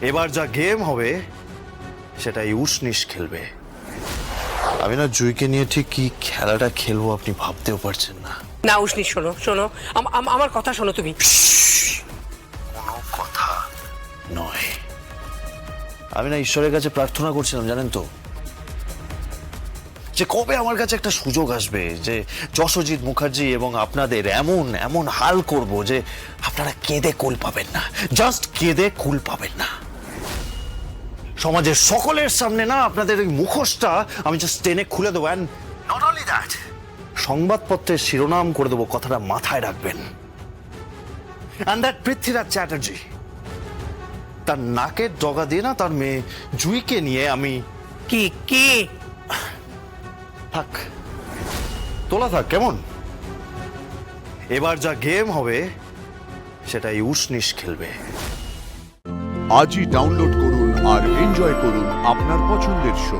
এবার যা গেম হবে সেটাই উষ্ণিস খেলবে। আমি না জুইকে নিয়ে ঠিক কি খেলাটা খেলবো আপনি ভাবতেও পারছেন না। না উষ্ণি, শোনো শোনো, আমার কথা শোনো তুমি। কোনো কথা নয়। আমি না ঈশ্বরের কাছে প্রার্থনা করছিলাম জানেন তো, যে কবে আমার কাছে একটা সুযোগ আসবে যে যশোজিৎ মুখার্জি এবং আপনাদের এমন এমন হাল করব যে আপনারা কেঁদে কুল পাবেন না, জাস্ট কেঁদে কুল পাবেন না। সমাজের সকলের সামনে না আপনাদের ওই মুখোশটা আমি জাস্ট টেনে খুলে দেবো। অ্যান্ড নট অনলি দ্যাট, সংবাদপত্রের শিরোনাম করে দেবো, কথাটা মাথায় রাখবেন। অ্যান্ড দ্যাট পৃথ্বীরাজ চ্যাটার্জি তার নাকের ডগা দিয়ে না তার মেয়ে জুইকে নিয়ে আমি কি কি থাক, তোলা থাক কেমন। এবার যা গেম হবে সেটাই উষ্ণিস খেলবে। আজই ডাউনলোড করুন আর এনজয় করুন আপনার পছন্দের শো।